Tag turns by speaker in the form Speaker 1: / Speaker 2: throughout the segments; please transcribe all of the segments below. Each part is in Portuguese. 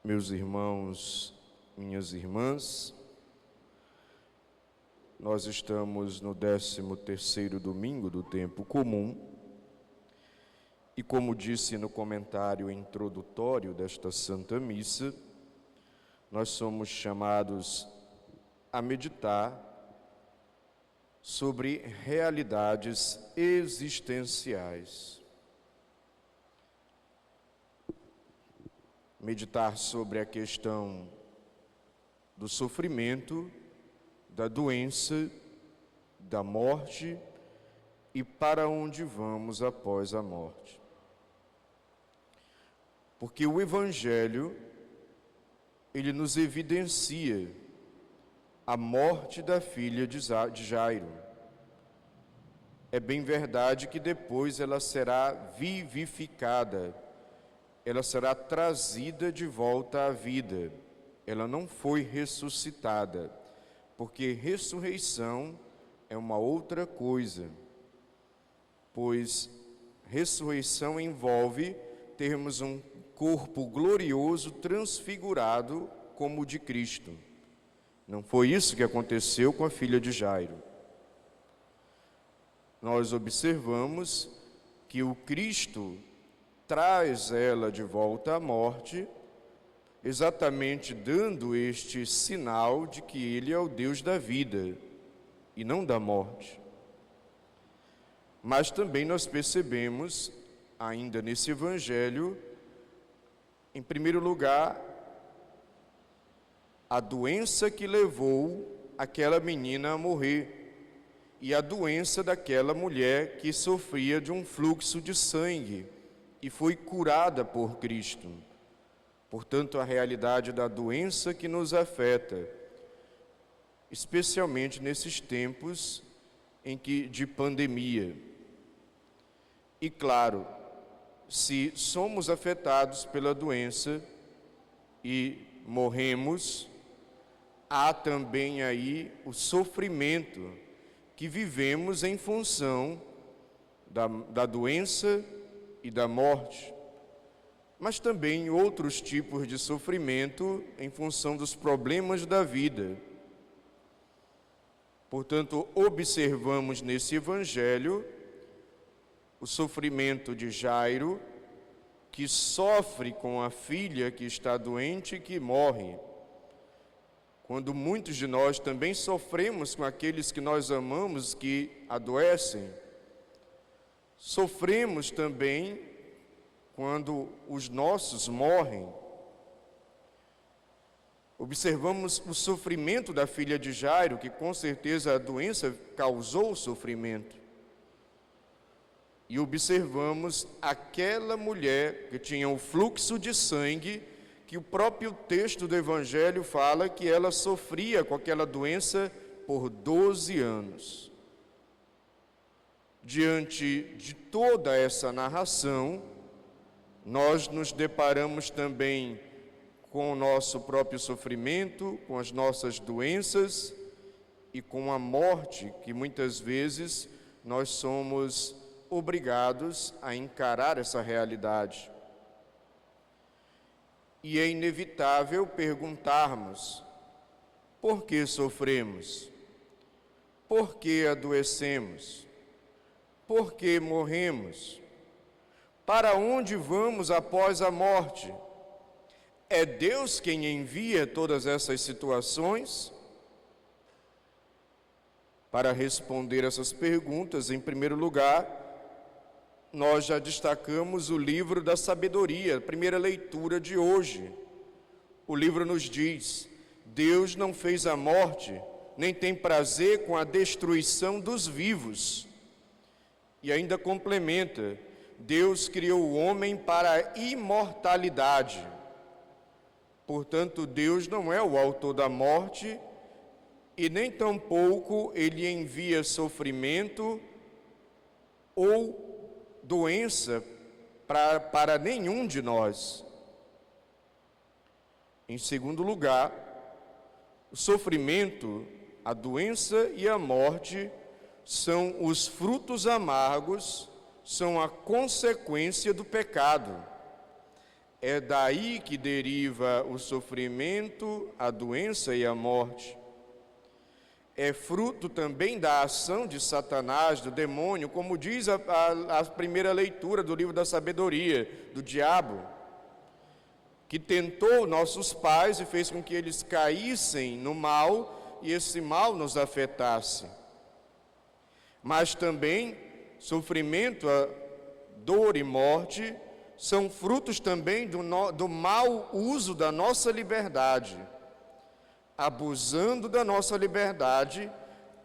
Speaker 1: Meus irmãos, minhas irmãs, nós estamos no 13º domingo do tempo comum e, como disse no comentário introdutório desta Santa Missa, nós somos chamados a meditar sobre realidades existenciais. Meditar sobre a questão do sofrimento, da doença, da morte e para onde vamos após a morte. Porque o Evangelho, ele nos evidencia a morte da filha de Jairo. É bem verdade que depois ela será vivificada, ela será trazida de volta à vida. Ela não foi ressuscitada, porque ressurreição é uma outra coisa, pois ressurreição envolve termos um corpo glorioso transfigurado como o de Cristo. Não foi isso que aconteceu com a filha de Jairo. Nós observamos que o Cristo traz ela de volta à morte, exatamente dando este sinal de que Ele é o Deus da vida e não da morte. Mas também nós percebemos, ainda nesse Evangelho, em primeiro lugar, a doença que levou aquela menina a morrer e a doença daquela mulher que sofria de um fluxo de sangue e foi curada por Cristo. Portanto, a realidade da doença que nos afeta, especialmente nesses tempos de pandemia. E claro, se somos afetados pela doença e morremos, há também aí o sofrimento que vivemos em função da doença e da morte, mas também outros tipos de sofrimento em função dos problemas da vida. Portanto, observamos nesse Evangelho o sofrimento de Jairo, que sofre com a filha que está doente e que morre. Quando muitos de nós também sofremos com aqueles que nós amamos que adoecem, sofremos também quando os nossos morrem. Observamos o sofrimento da filha de Jairo, que com certeza a doença causou sofrimento. E observamos aquela mulher que tinha o fluxo de sangue, que o próprio texto do Evangelho fala que ela sofria com aquela doença por 12 anos. Diante de toda essa narração, nós nos deparamos também com o nosso próprio sofrimento, com as nossas doenças e com a morte, que muitas vezes nós somos obrigados a encarar essa realidade. E é inevitável perguntarmos: por que sofremos? Por que adoecemos? Por que morremos? Para onde vamos após a morte? É Deus quem envia todas essas situações? Para responder essas perguntas, em primeiro lugar, nós já destacamos o livro da sabedoria, a primeira leitura de hoje. O livro nos diz: Deus não fez a morte, nem tem prazer com a destruição dos vivos. E ainda complementa: Deus criou o homem para a imortalidade. Portanto, Deus não é o autor da morte e nem tampouco Ele envia sofrimento ou doença para nenhum de nós. Em segundo lugar, o sofrimento, a doença e a morte são os frutos amargos, são a consequência do pecado. É daí que deriva o sofrimento, a doença e a morte. É fruto também da ação de Satanás, do demônio, como diz a primeira leitura do livro da sabedoria, do diabo, que tentou nossos pais e fez com que eles caíssem no mal e esse mal nos afetasse. Mas também sofrimento, dor e morte são frutos também do mau uso da nossa liberdade. Abusando da nossa liberdade,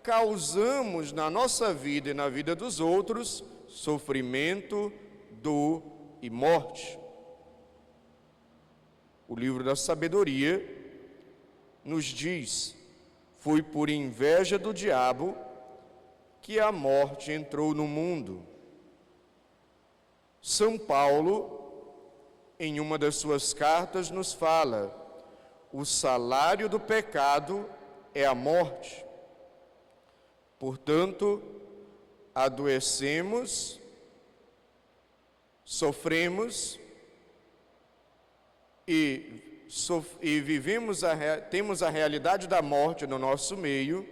Speaker 1: causamos na nossa vida e na vida dos outros sofrimento, dor e morte. O livro da sabedoria nos diz: foi por inveja do diabo que a morte entrou no mundo. São Paulo, em uma das suas cartas, nos fala: o salário do pecado é a morte. Portanto, adoecemos, sofremos e temos a realidade da morte no nosso meio,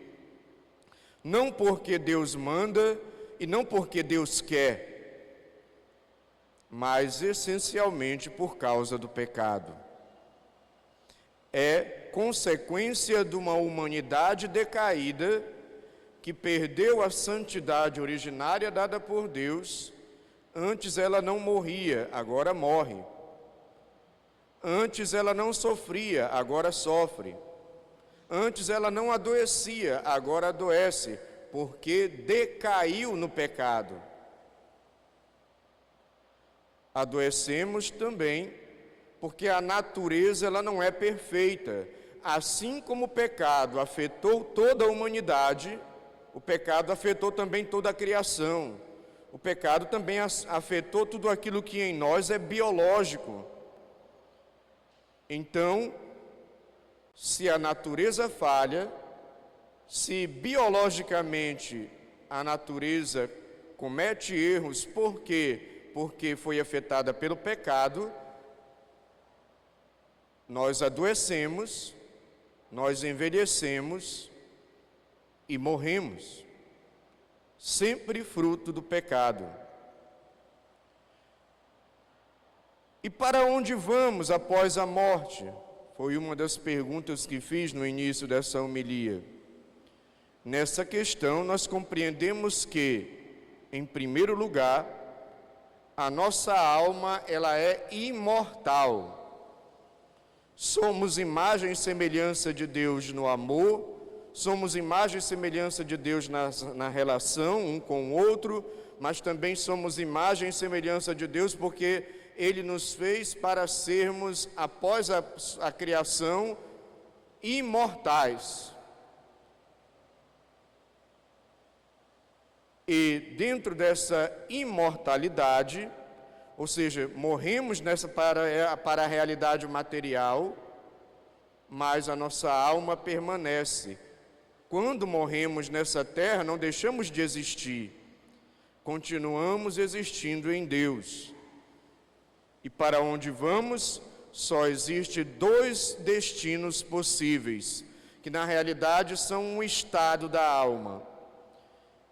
Speaker 1: não porque Deus manda e não porque Deus quer, mas essencialmente por causa do pecado. É consequência de uma humanidade decaída que perdeu a santidade originária dada por Deus. Antes ela não morria, agora morre. Antes ela não sofria, agora sofre. Antes ela não adoecia, agora adoece, porque decaiu no pecado. Adoecemos também porque a natureza ela não é perfeita. Assim como o pecado afetou toda a humanidade, o pecado afetou também toda a criação. O pecado também afetou tudo aquilo que em nós é biológico. Então, se a natureza falha, se biologicamente a natureza comete erros, por quê? Porque foi afetada pelo pecado, nós adoecemos, nós envelhecemos e morremos, sempre fruto do pecado. E para onde vamos após a morte? Foi uma das perguntas que fiz no início dessa homilia. Nessa questão, nós compreendemos que, em primeiro lugar, a nossa alma ela é imortal. Somos imagem e semelhança de Deus no amor, somos imagem e semelhança de Deus na relação um com o outro, mas também somos imagem e semelhança de Deus porque Ele nos fez para sermos, após a criação, imortais. E dentro dessa imortalidade, ou seja, morremos para a realidade material, mas a nossa alma permanece. Quando morremos nessa terra, não deixamos de existir, continuamos existindo em Deus. E para onde vamos, só existe dois destinos possíveis, que na realidade são um estado da alma.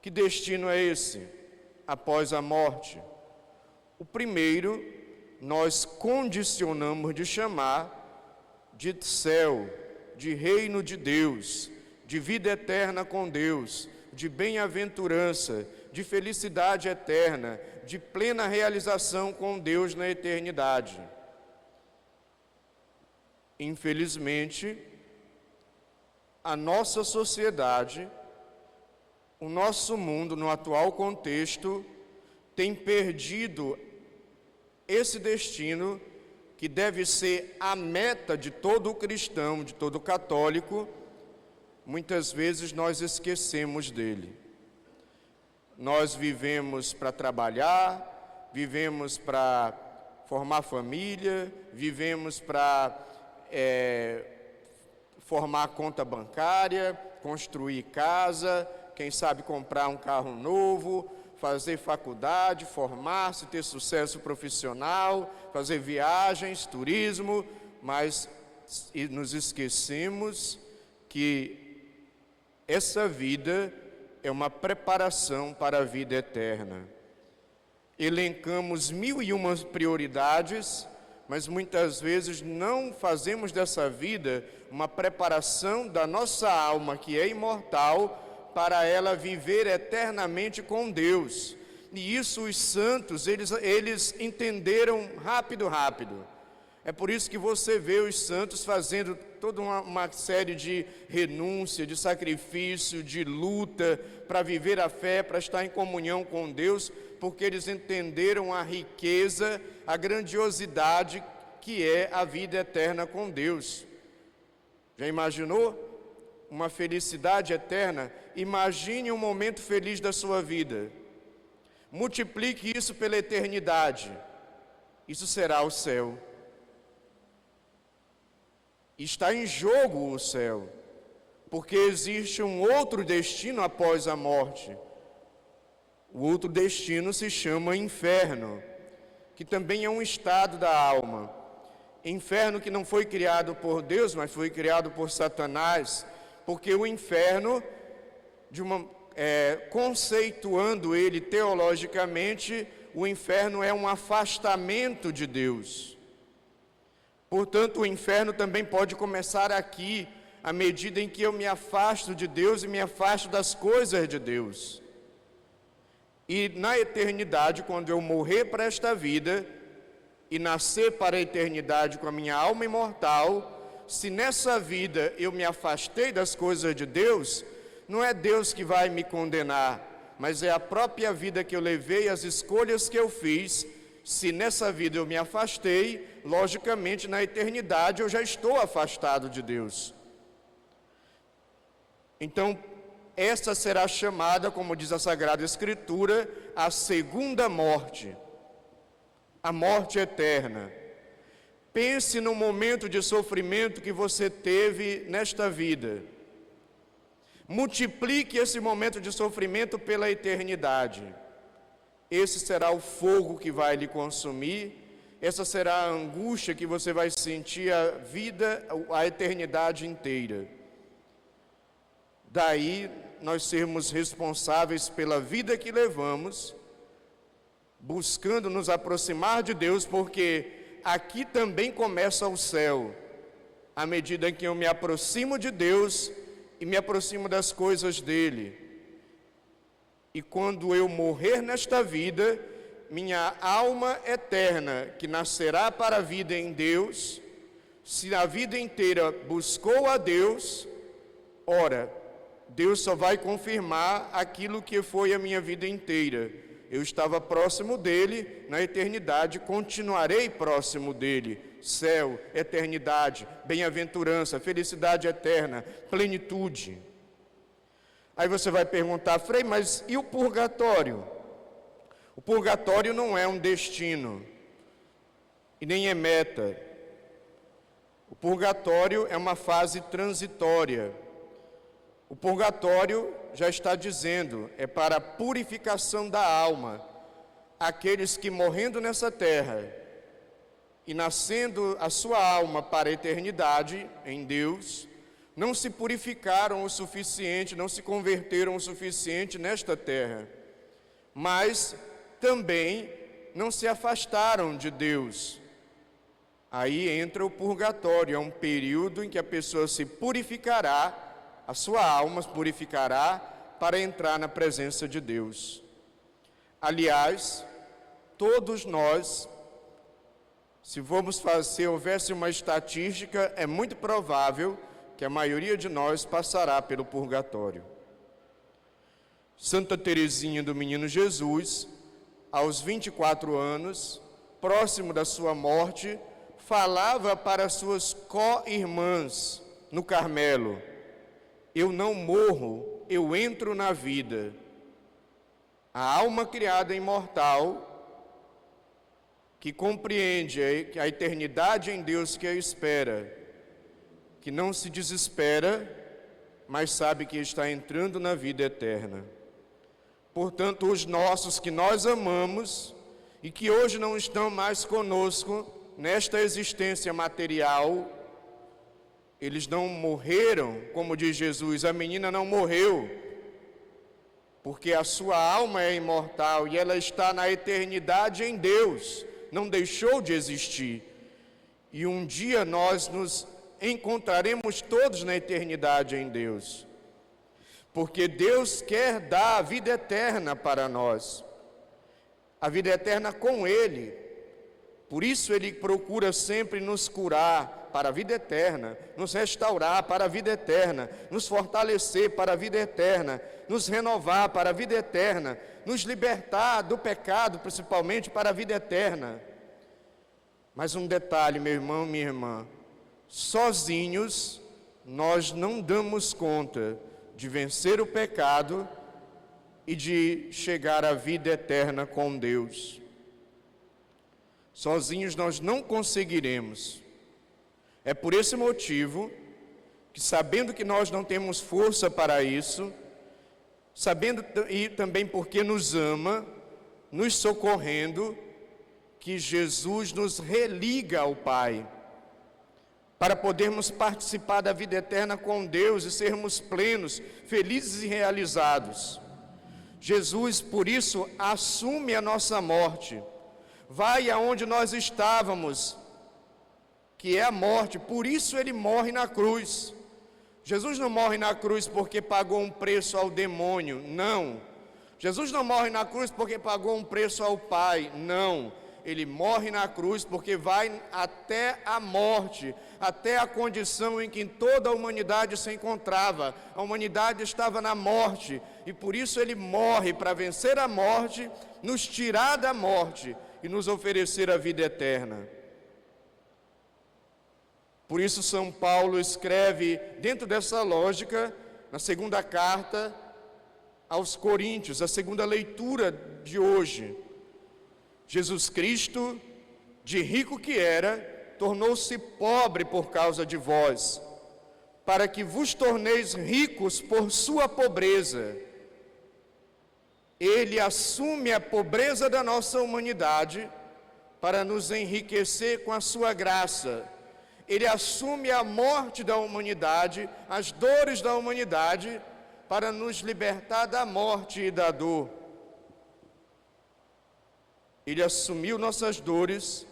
Speaker 1: Que destino é esse? Após a morte. O primeiro, nós condicionamos de chamar de céu, de reino de Deus, de vida eterna com Deus, de bem-aventurança, de felicidade eterna, de plena realização com Deus na eternidade. Infelizmente, a nossa sociedade, o nosso mundo no atual contexto, tem perdido esse destino que deve ser a meta de todo cristão, de todo católico. Muitas vezes nós esquecemos dele. Nós vivemos para trabalhar, vivemos para formar família, vivemos para formar conta bancária, construir casa, quem sabe comprar um carro novo, fazer faculdade, formar-se, ter sucesso profissional, fazer viagens, turismo, mas nos esquecemos que essa vida é uma preparação para a vida eterna. Elencamos 1001 prioridades, mas muitas vezes não fazemos dessa vida uma preparação da nossa alma, que é imortal, para ela viver eternamente com Deus. E isso os santos, eles entenderam rápido. É por isso que você vê os santos fazendo toda uma série de renúncia, de sacrifício, de luta, para viver a fé, para estar em comunhão com Deus, porque eles entenderam a riqueza, a grandiosidade que é a vida eterna com Deus. Já imaginou? Uma felicidade eterna? Imagine um momento feliz da sua vida. Multiplique isso pela eternidade. Isso será o céu. Está em jogo o céu, porque existe um outro destino após a morte. O outro destino se chama inferno, que também é um estado da alma. Inferno que não foi criado por Deus, mas foi criado por Satanás, porque o inferno, conceituando ele teologicamente, o inferno é um afastamento de Deus. Portanto, o inferno também pode começar aqui, à medida em que eu me afasto de Deus e me afasto das coisas de Deus. E na eternidade, quando eu morrer para esta vida e nascer para a eternidade com a minha alma imortal, se nessa vida eu me afastei das coisas de Deus, não é Deus que vai me condenar, mas é a própria vida que eu levei, as escolhas que eu fiz. Se nessa vida eu me afastei, logicamente na eternidade eu já estou afastado de Deus. Então, essa será chamada, como diz a Sagrada Escritura, a segunda morte, a morte eterna. Pense no momento de sofrimento que você teve nesta vida. Multiplique esse momento de sofrimento pela eternidade. Esse será o fogo que vai lhe consumir, essa será a angústia que você vai sentir a vida, a eternidade inteira. Daí nós sermos responsáveis pela vida que levamos, buscando nos aproximar de Deus, porque aqui também começa o céu, à medida em que eu me aproximo de Deus e me aproximo das coisas dele. E quando eu morrer nesta vida, minha alma eterna, que nascerá para a vida em Deus, se a vida inteira buscou a Deus, ora, Deus só vai confirmar aquilo que foi a minha vida inteira. Eu estava próximo dele, na eternidade continuarei próximo dele. Céu, eternidade, bem-aventurança, felicidade eterna, plenitude. Aí você vai perguntar, Frei, mas e o purgatório? O purgatório não é um destino e nem é meta. O purgatório é uma fase transitória. O purgatório, já está dizendo, é para a purificação da alma. Aqueles que morrendo nessa terra e nascendo a sua alma para a eternidade em Deus, não se purificaram o suficiente, não se converteram o suficiente nesta terra, mas também não se afastaram de Deus. Aí entra o purgatório, é um período em que a pessoa se purificará, a sua alma se purificará para entrar na presença de Deus. Aliás, todos nós, se houvesse uma estatística, é muito provável que a maioria de nós passará pelo purgatório. Santa Teresinha do Menino Jesus, aos 24 anos, próximo da sua morte, falava para suas co-irmãs no Carmelo: eu não morro, eu entro na vida. A alma criada imortal, que compreende a eternidade em Deus que a espera, que não se desespera, mas sabe que está entrando na vida eterna. Portanto, os nossos que nós amamos e que hoje não estão mais conosco nesta existência material, eles não morreram, como diz Jesus, a menina não morreu, porque a sua alma é imortal e ela está na eternidade em Deus, não deixou de existir. E um dia nós nos encontraremos todos na eternidade em Deus, porque Deus quer dar a vida eterna para nós, a vida eterna com Ele. Por isso Ele procura sempre nos curar para a vida eterna, nos restaurar para a vida eterna, nos fortalecer para a vida eterna, nos renovar para a vida eterna, nos libertar do pecado, principalmente para a vida eterna. Mas um detalhe, meu irmão, minha irmã, sozinhos nós não damos conta de vencer o pecado e de chegar à vida eterna com Deus. Sozinhos nós não conseguiremos. É por esse motivo que, sabendo que nós não temos força para isso, sabendo e também porque nos ama, nos socorrendo, que Jesus nos religa ao Pai, para podermos participar da vida eterna com Deus e sermos plenos, felizes e realizados. Jesus, por isso, assume a nossa morte, vai aonde nós estávamos, que é a morte, por isso Ele morre na cruz. Jesus não morre na cruz porque pagou um preço ao demônio, não. Jesus não morre na cruz porque pagou um preço ao Pai, não. Ele morre na cruz porque vai até a morte, até a condição em que toda a humanidade se encontrava. A humanidade estava na morte e por isso Ele morre para vencer a morte, nos tirar da morte e nos oferecer a vida eterna. Por isso São Paulo escreve, dentro dessa lógica, na segunda carta aos Coríntios, a segunda leitura de hoje: Jesus Cristo, de rico que era, tornou-se pobre por causa de vós, para que vos torneis ricos por sua pobreza. Ele assume a pobreza da nossa humanidade para nos enriquecer com a sua graça. Ele assume a morte da humanidade, as dores da humanidade, para nos libertar da morte e da dor. Ele assumiu nossas dores,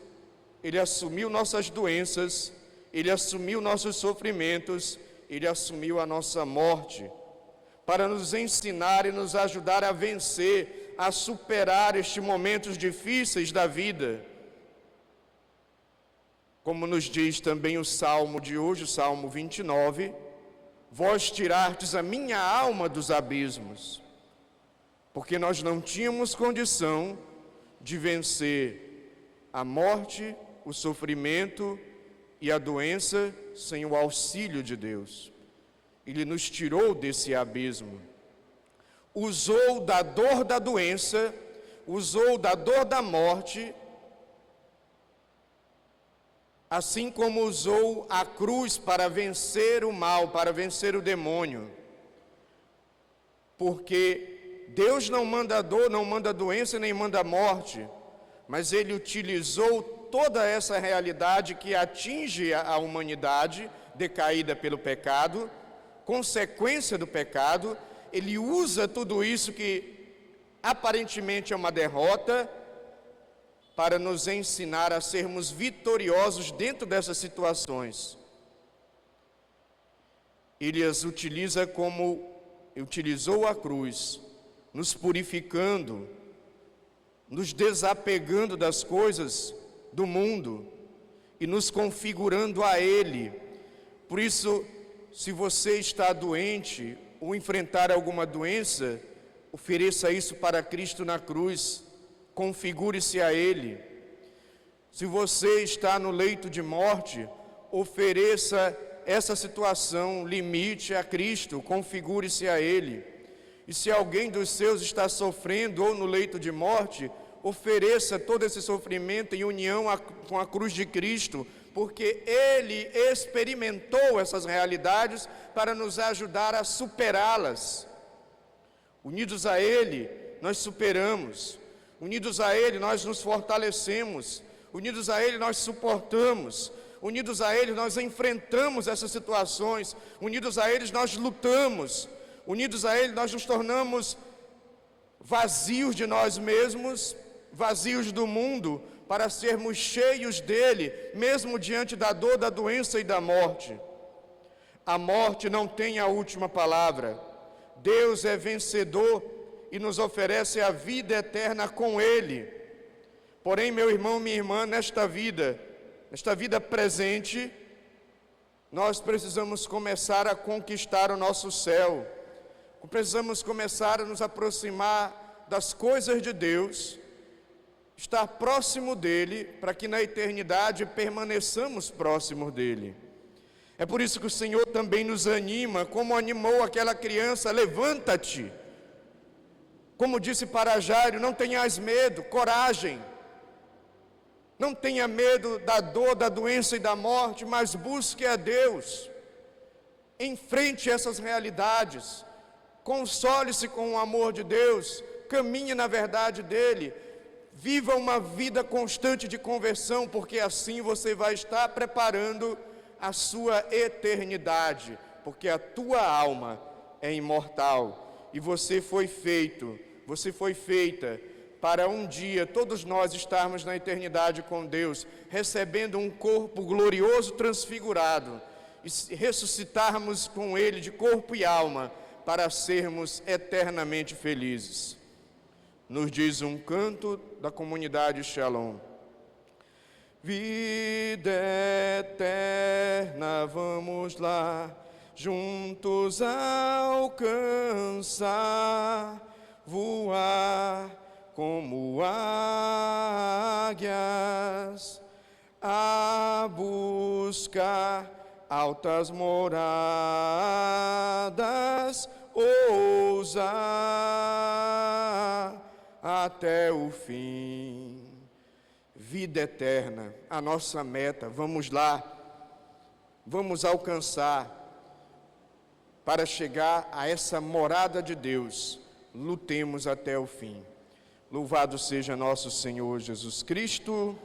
Speaker 1: Ele assumiu nossas doenças, Ele assumiu nossos sofrimentos, Ele assumiu a nossa morte, para nos ensinar e nos ajudar a vencer, a superar estes momentos difíceis da vida. Como nos diz também o Salmo de hoje, o Salmo 29, vós tirastes a minha alma dos abismos, porque nós não tínhamos condição de vencer a morte, o sofrimento e a doença sem o auxílio de Deus. Ele nos tirou desse abismo, usou da dor da doença, usou da dor da morte, assim como usou a cruz para vencer o mal, para vencer o demônio. Porque Deus não manda dor, não manda doença, nem manda morte, mas Ele utilizou toda essa realidade que atinge a humanidade, decaída pelo pecado, consequência do pecado. Ele usa tudo isso que aparentemente é uma derrota, para nos ensinar a sermos vitoriosos dentro dessas situações. Ele as utiliza como utilizou a cruz, nos purificando, nos desapegando das coisas do mundo e nos configurando a Ele. Por isso, se você está doente ou enfrentar alguma doença, ofereça isso para Cristo na cruz, configure-se a Ele. Se você está no leito de morte, ofereça essa situação, limite a Cristo, configure-se a Ele. E se alguém dos seus está sofrendo ou no leito de morte, ofereça todo esse sofrimento em união com a cruz de Cristo, porque Ele experimentou essas realidades para nos ajudar a superá-las. Unidos a Ele, nós superamos. Unidos a Ele, nós nos fortalecemos. Unidos a Ele, nós suportamos. Unidos a Ele, nós enfrentamos essas situações. Unidos a Ele, nós lutamos. Unidos a Ele, nós nos tornamos vazios de nós mesmos, vazios do mundo, para sermos cheios dEle, mesmo diante da dor, da doença e da morte. A morte não tem a última palavra. Deus é vencedor e nos oferece a vida eterna com Ele. Porém, meu irmão, minha irmã, nesta vida presente, nós precisamos começar a conquistar o nosso céu. Precisamos começar a nos aproximar das coisas de Deus, estar próximo dEle, para que na eternidade permaneçamos próximos dEle. É por isso que o Senhor também nos anima, como animou aquela criança: levanta-te. Como disse para Jairo: não tenhas medo, coragem. Não tenha medo da dor, da doença e da morte, mas busque a Deus. Enfrente essas realidades. Console-se com o amor de Deus. Caminhe na verdade dEle. Viva uma vida constante de conversão, porque assim você vai estar preparando a sua eternidade, porque a tua alma é imortal e você foi feita para um dia todos nós estarmos na eternidade com Deus, recebendo um corpo glorioso transfigurado e ressuscitarmos com Ele de corpo e alma para sermos eternamente felizes. Nos diz um canto da comunidade Shalom: vida eterna, vamos lá, juntos alcançar, voar como águias, a buscar altas moradas, ousar até o fim. Vida eterna, a nossa meta. Vamos lá, vamos alcançar. Para chegar a essa morada de Deus, lutemos até o fim. Louvado seja nosso Senhor Jesus Cristo.